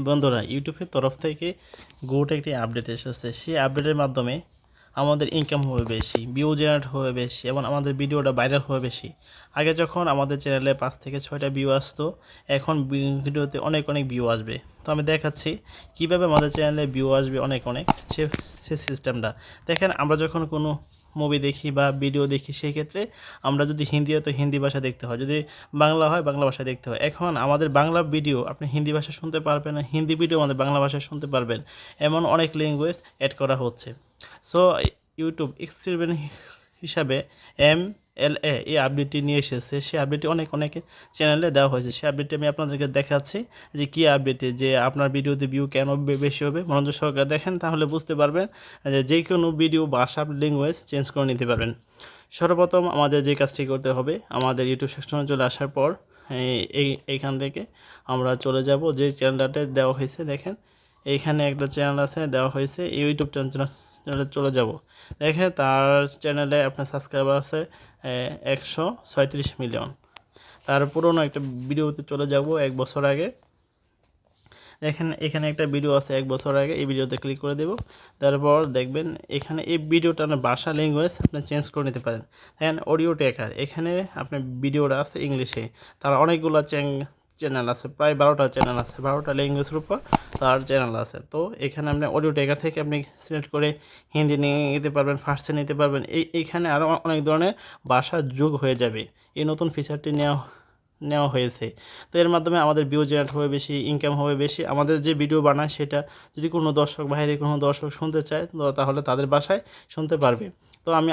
বন্ধুরা, ইউটিউবের তরফ থেকে গুড একটি আপডেট এসেছে। সেই আপডেটের মাধ্যমে আমাদের ইনকাম হবে বেশি, ভিউ জেনারেট হবে বেশি এবং আমাদের ভিডিওটা ভাইরাল হবে বেশি। আগে যখন আমাদের চ্যানেলে 5 থেকে 6টা ভিউ আসতো, এখন ভিডিওতে অনেক অনেক ভিউ আসবে। তো আমি দেখাচ্ছি কীভাবে আমাদের চ্যানেলে ভিউ আসবে অনেক অনেক, সে সিস্টেমটা দেখেন। আমরা যখন কোনো মুভি দেখি বা ভিডিও দেখি, সেই ক্ষেত্রে আমরা যদি হিন্দি হয় তো হিন্দি ভাষা দেখতে হয়, যদি বাংলা হয় বাংলা ভাষা দেখতে হয়। এখন আমাদের বাংলা ভিডিও আপনি হিন্দি ভাষা শুনতে পারবেন না, হিন্দি ভিডিও আমাদের বাংলা ভাষায় শুনতে পারবেন, এমন অনেক ল্যাঙ্গুয়েজ অ্যাড করা হচ্ছে। সো ইউটিউব এক্সপেরিমেন্ট হিসাবে MLA এই আপডেটটি নিয়ে এসেছে। সেই আপডেটটি অনেক অনেক চ্যানেলে দেওয়া হয়েছে। সেই আপডেটটি আমি আপনাদেরকে দেখাচ্ছি যে কী আপডেটে, যে আপনার ভিডিওতে ভিউ কেন বেশি হবে। মনোযোগ সহকারে দেখেন, তাহলে বুঝতে পারবেন যে কোনো ভিডিও ভাষা ল্যাঙ্গুয়েজ চেঞ্জ করে নিতে পারবেন। সর্বপ্রথম আমাদের যে কাজটি করতে হবে, আমাদের ইউটিউব সেকশনে চলে আসার পর এইখান থেকে আমরা চলে যাব যে চ্যানেলটাতে দেওয়া হয়েছে। দেখেন এইখানে একটা চ্যানেল আছে দেওয়া হয়েছে, ইউটিউব চ্যানেলে চলে যাব। দেখেন তার চ্যানেলে আপনার সাবস্ক্রাইবার আছে 136 মিলিয়ন। তার পুরনো একটা ভিডিওতে চলে যাব 1 বছর আগে। দেখেন এখানে একটা ভিডিও আছে 1 বছর আগে, এই ভিডিওতে ক্লিক করে দেব। তারপর দেখবেন এখানে এই ভিডিওটার ভাষা ল্যাঙ্গুয়েজ আপনি চেঞ্জ করে নিতে পারেন। দেখেন অডিও ট্র্যাকার, এখানে আপনার ভিডিওটা আছে ইংলিশে। তার অনেকগুলো চ্যানেল আছে, প্রায় 12টা চ্যানেল আছে, 12টা ল্যাঙ্গুয়েজের উপর তার চ্যানেল আছে। তো এখানে আপনি অডিও ট্র্যাকার থেকে আপনি সিলেক্ট করে হিন্দি নিয়ে নিতে পারবেন, ফার্সি নিতে পারবেন। এইখানে আরও অনেক ধরনের ভাষা যোগ হয়ে যাবে। এই নতুন ফিচারটি নেওয়া হয়েছে। তো এর মাধ্যমে আমাদের ভিউ জেনারেট হবে বেশি, ইনকাম হবে বেশি। আমাদের যে ভিডিও বানায় সেটা যদি কোনো দর্শক, বাইরে কোনো দর্শক শুনতে চায়, তো তাহলে তাদের বাসায় শুনতে পারবে। তো আমি